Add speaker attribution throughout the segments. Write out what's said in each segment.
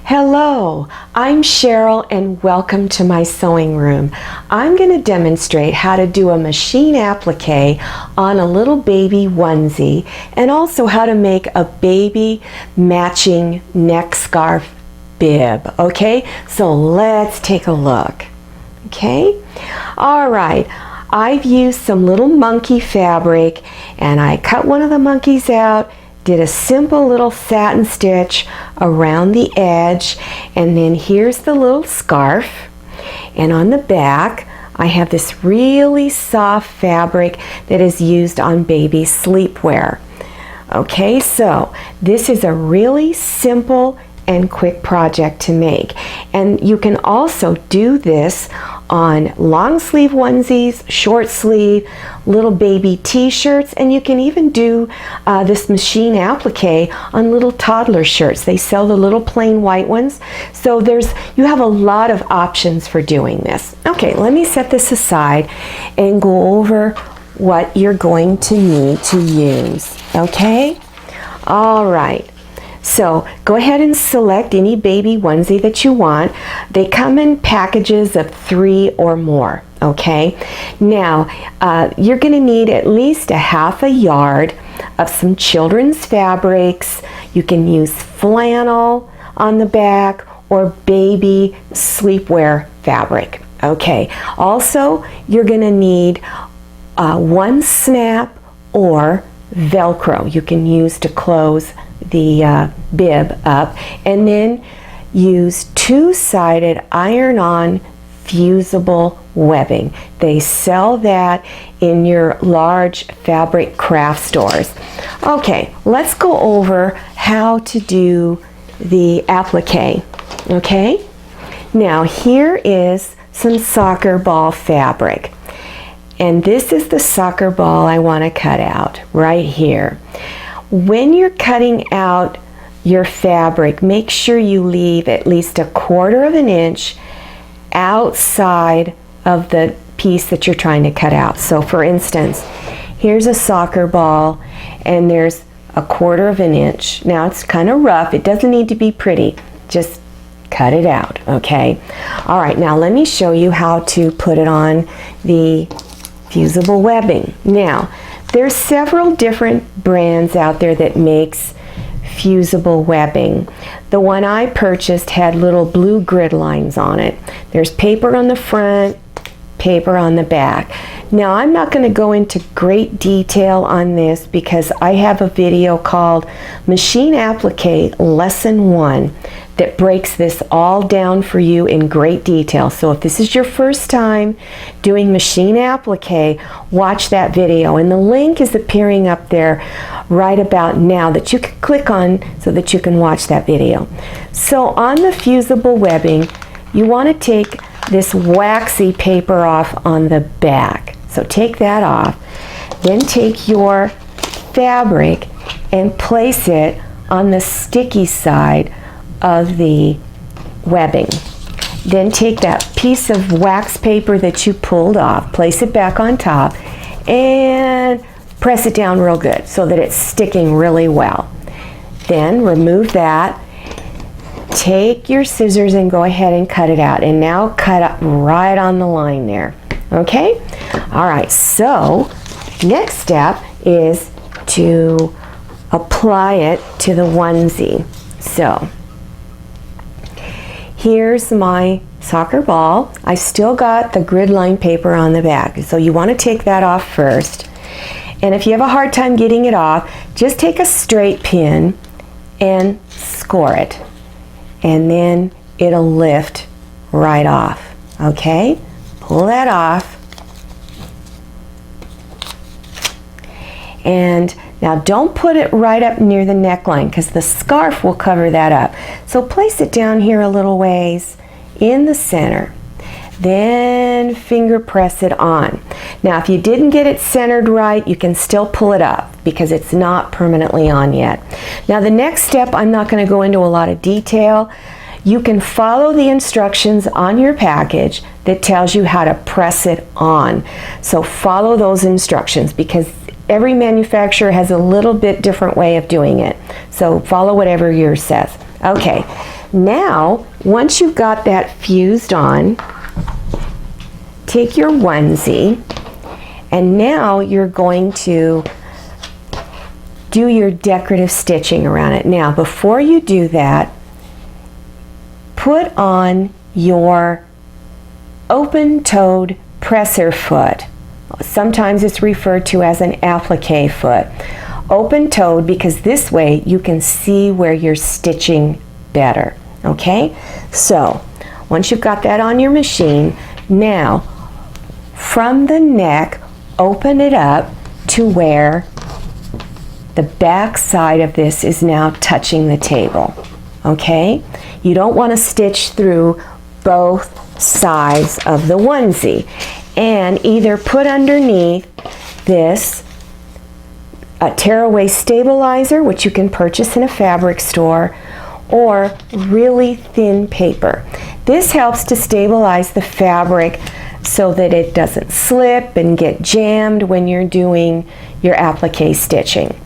Speaker 1: Hello, I'm Cheryl and welcome to my sewing room. I'm going to demonstrate how to do a machine applique on a little baby onesie and also how to make a baby matching neck scarf bib. Okay, so let's take a look. Okay, all right. I've used some little monkey fabric and I cut one of the monkeys out, did a simple little satin stitch around the edge, and then here's the little scarf, and on the back I have this really soft fabric that is used on baby sleepwear. Okay, so this is a really simple and quick project to make, and you can also do this on long sleeve onesies, short sleeve, little baby t-shirts, and you can even do this machine applique on little toddler shirts. They sell the little plain white ones, so you have a lot of options for doing this. Okay, let me set this aside and go over what you're going to need to use. Okay, all right. So go ahead and select any baby onesie that you want. They come in packages of 3 or more, okay? Now, you're gonna need at least a half a yard of some children's fabrics. You can use flannel on the back or baby sleepwear fabric, okay? Also, you're gonna need one snap or Velcro you can use to close the bib up, and then use 2-sided iron-on fusible webbing. They sell that in your large fabric craft stores. Okay, let's go over how to do the applique. Okay, now here is some soccer ball fabric, and this is the soccer ball I want to cut out right here. When you're cutting out your fabric, make sure you leave at least 1/4 of an inch outside of the piece that you're trying to cut out. So for instance, here's a soccer ball and there's 1/4 of an inch. Now it's kind of rough, it doesn't need to be pretty, just cut it out, okay? All right, now let me show you how to put it on the fusible webbing. Now, there's several different brands out there that makes fusible webbing. The one I purchased had little blue grid lines on it. There's paper on the front, paper on the back. Now I'm not going to go into great detail on this because I have a video called Machine Applique Lesson 1 that breaks this all down for you in great detail. So if this is your first time doing machine applique, watch that video, and the link is appearing up there right about now that you can click on so that you can watch that video. So on the fusible webbing, you want to take this waxy paper off on the back. So take that off, then take your fabric and place it on the sticky side of the webbing. Then take that piece of wax paper that you pulled off, place it back on top, and press it down real good so that it's sticking really well. Then remove that, take your scissors and go ahead and cut it out, and now cut up right on the line there. Okay? All right, so next step is to apply it to the onesie. So here's my soccer ball. I still got the grid line paper on the back, so you want to take that off first. And if you have a hard time getting it off, just take a straight pin and score it, and then it'll lift right off. Okay, pull that off, and now don't put it right up near the neckline because the scarf will cover that up. So place it down here a little ways in the center. Then finger press it on. Now if you didn't get it centered right, you can still pull it up because it's not permanently on yet. Now the next step, I'm not going to go into a lot of detail. You can follow the instructions on your package that tells you how to press it on. So follow those instructions because every manufacturer has a little bit different way of doing it. So follow whatever yours says. Okay, Now, once you've got that fused on, take your onesie, and now you're going to do your decorative stitching around it. Now, before you do that, put on your open-toed presser foot. Sometimes it's referred to as an applique foot. Open-toed because this way you can see where you're stitching better. Okay? So, once you've got that on your machine, now from the neck, open it up to where the back side of this is now touching the table. Okay? You don't want to stitch through both sides of the onesie. And either put underneath this a tearaway stabilizer, which you can purchase in a fabric store, or really thin paper. This helps to stabilize the fabric so that it doesn't slip and get jammed when you're doing your applique stitching.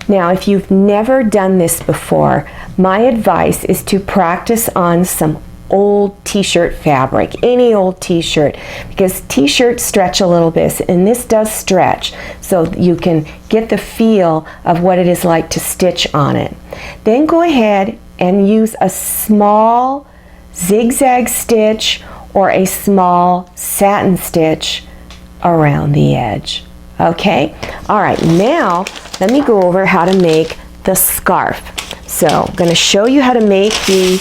Speaker 1: Now, if you've never done this before, my advice is to practice on some old t-shirt fabric, any old t-shirt, because t-shirts stretch a little bit, and this does stretch, so you can get the feel of what it is like to stitch on it. Then go ahead and use a small zigzag stitch or a small satin stitch around the edge. Okay? Alright, now let me go over how to make the scarf. So I'm going to show you how to make the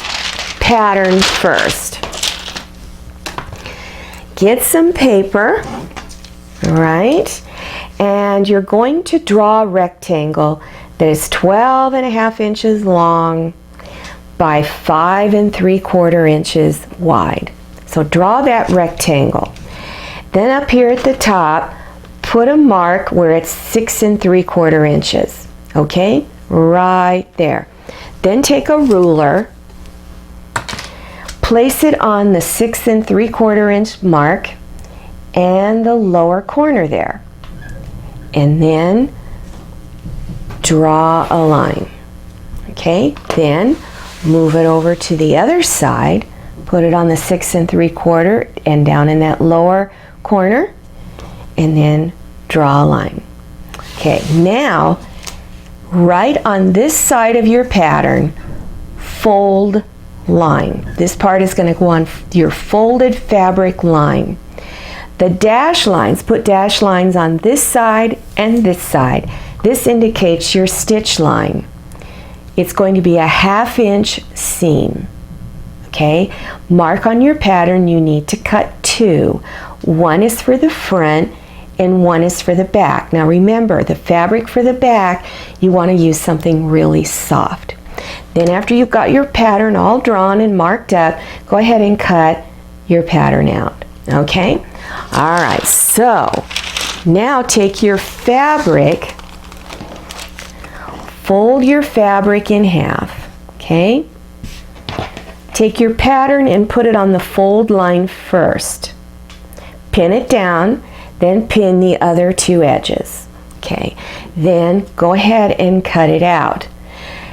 Speaker 1: pattern first. Get some paper, right? And you're going to draw a rectangle that is 12.5 inches long by 5 3/4 inches wide. So draw that rectangle. Then up here at the top, put a mark where it's 6 3/4 inches. Okay? Right there. Then take a ruler, place it on the 6 3/4 inch mark and the lower corner there. And then draw a line. Okay? Then move it over to the other side, put it on the 6 3/4 and down in that lower corner, and then draw a line. Okay, now right on this side of your pattern, fold line. This part is going to go on your folded fabric line. The dash lines, put dash lines on this side and this side. This indicates your stitch line. It's going to be a 1/2 inch seam. Okay, mark on your pattern, you need to cut 2. One is for the front and one is for the back. Now remember, the fabric for the back, you want to use something really soft. Then after you've got your pattern all drawn and marked up, go ahead and cut your pattern out. Okay? Alright, so now take your fabric, fold your fabric in half. Okay? Take your pattern and put it on the fold line first. Pin it down, then pin the other 2 edges. Okay, then go ahead and cut it out.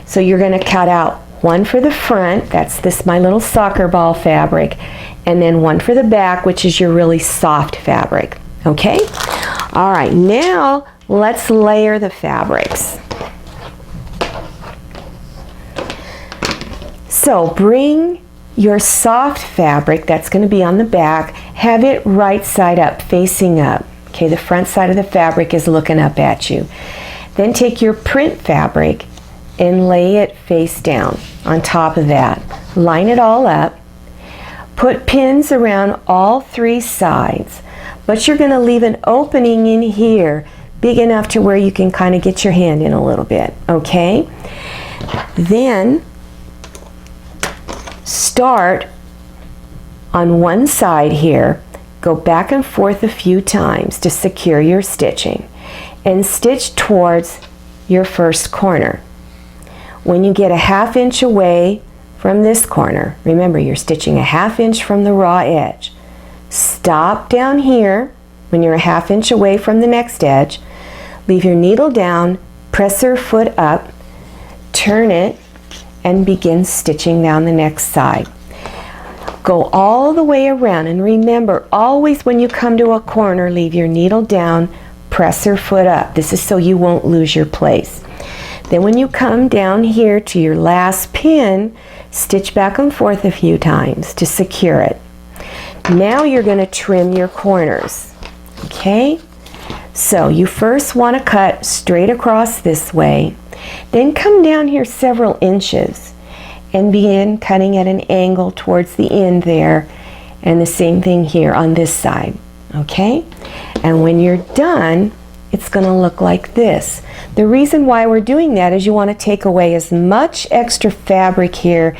Speaker 1: So you're going to cut out one for the front, that's this my little soccer ball fabric, and then one for the back, which is your really soft fabric. Okay? Alright, now let's layer the fabrics. So bring your soft fabric that's going to be on the back, have it right side up, facing up. Okay, the front side of the fabric is looking up at you. Then take your print fabric and lay it face down on top of that. Line it all up. Put pins around all 3 sides, but you're going to leave an opening in here big enough to where you can kind of get your hand in a little bit. Okay? Then start on one side here, go back and forth a few times to secure your stitching, and stitch towards your first corner. When you get a 1/2 inch away from this corner, remember you're stitching a 1/2 inch from the raw edge. Stop down here when you're a 1/2 inch away from the next edge, leave your needle down, press your foot up, turn it, and begin stitching down the next side. Go all the way around, and remember, always when you come to a corner, leave your needle down, press your foot up. This is so you won't lose your place. Then when you come down here to your last pin, stitch back and forth a few times to secure it. Now you're going to trim your corners. Okay? So you first want to cut straight across this way, then come down here several inches and begin cutting at an angle towards the end there, and the same thing here on this side. Okay? And when you're done, it's going to look like this. The reason why we're doing that is you want to take away as much extra fabric here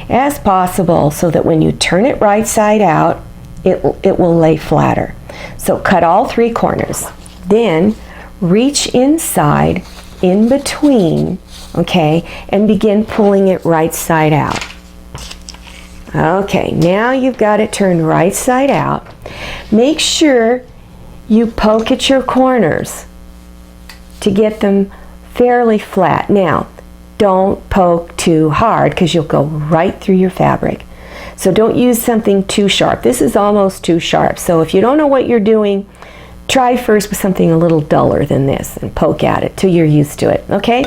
Speaker 1: as possible so that when you turn it right side out, it will lay flatter. So cut all 3 corners. Then reach inside in between, okay, and begin pulling it right side out. Okay, now you've got it turned right side out. Make sure you poke at your corners to get them fairly flat. Now, don't poke too hard because you'll go right through your fabric. So don't use something too sharp. This is almost too sharp. So if you don't know what you're doing, try first with something a little duller than this and poke at it till you're used to it. Okay?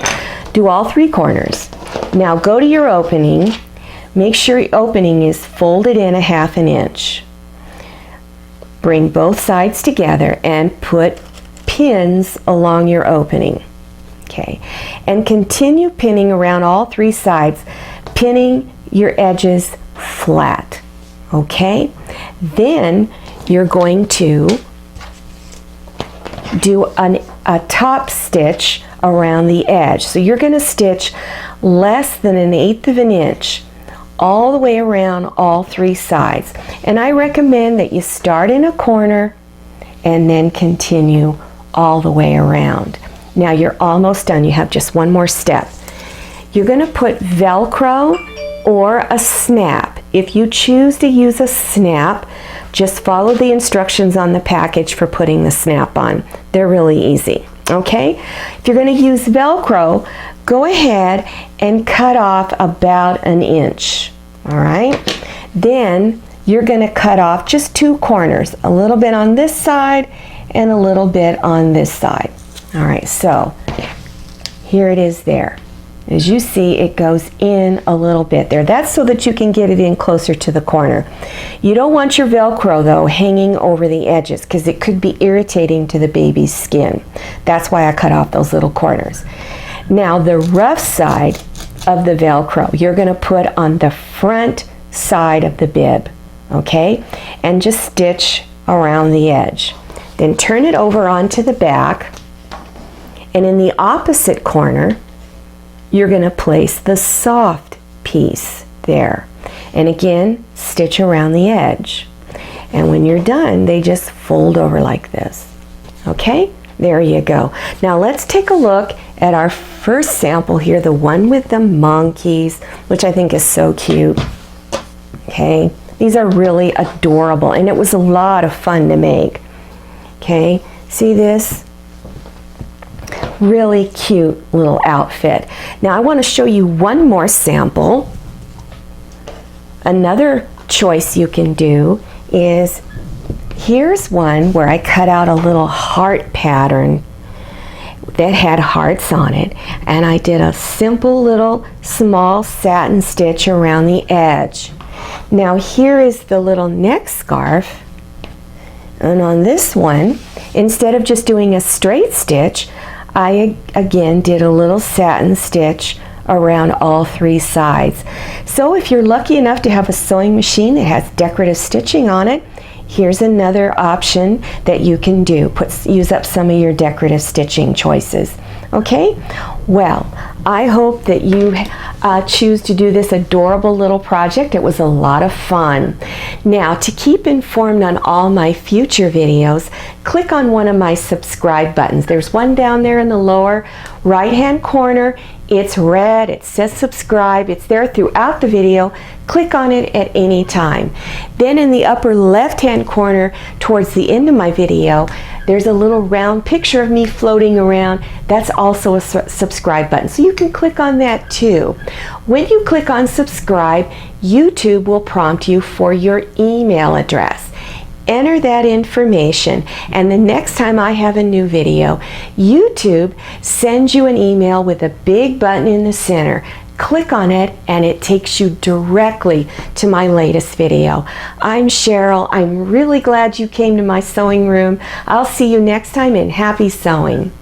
Speaker 1: Do all 3 corners. Now go to your opening. Make sure your opening is folded in a 1/2 inch. Bring both sides together and put pins along your opening. Okay, and continue pinning around all 3 sides, pinning your edges flat. Okay, then you're going to do a top stitch around the edge. So you're going to stitch less than 1/8 of an inch all the way around all 3 sides. And I recommend that you start in a corner and then continue all the way around. Now you're almost done. You have just one more step. You're going to put Velcro or a snap. If you choose to use a snap, just follow the instructions on the package for putting the snap on. They're really easy. Okay? If you're going to use Velcro, go ahead and cut off about 1 inch. All right? Then you're going to cut off just 2 corners, a little bit on this side and a little bit on this side. All right, so here it is there. As you see, it goes in a little bit there. That's so that you can get it in closer to the corner. You don't want your Velcro, though, hanging over the edges because it could be irritating to the baby's skin. That's why I cut off those little corners. Now, the rough side of the Velcro, you're going to put on the front side of the bib, okay? And just stitch around the edge. Then turn it over onto the back, and in the opposite corner, you're going to place the soft piece there. And again, stitch around the edge. And when you're done, they just fold over like this. Okay? There you go. Now let's take a look at our first sample here, the one with the monkeys, which I think is so cute. Okay? These are really adorable, and it was a lot of fun to make. Okay? See this? Really cute little outfit. Now I want to show you one more sample. Another choice you can do is, here's one where I cut out a little heart pattern that had hearts on it, and I did a simple little small satin stitch around the edge. Now here is the little neck scarf, and on this one, instead of just doing a straight stitch, I again did a little satin stitch around all 3 sides. So if you're lucky enough to have a sewing machine that has decorative stitching on it, here's another option that you can do. Use up some of your decorative stitching choices. Okay? Well, I hope that you choose to do this adorable little project. It was a lot of fun. Now, to keep informed on all my future videos, click on one of my subscribe buttons. There's one down there in the lower right-hand corner. It's red. It says subscribe. It's there throughout the video. Click on it at any time. Then in the upper left-hand corner towards the end of my video, there's a little round picture of me floating around. That's also a subscribe button, so you can click on that too. When you click on subscribe, YouTube will prompt you for your email address. Enter that information, and the next time I have a new video, YouTube sends you an email with a big button in the center. Click on it and it takes you directly to my latest video. I'm Cheryl. I'm really glad you came to my sewing room. I'll see you next time, and happy sewing.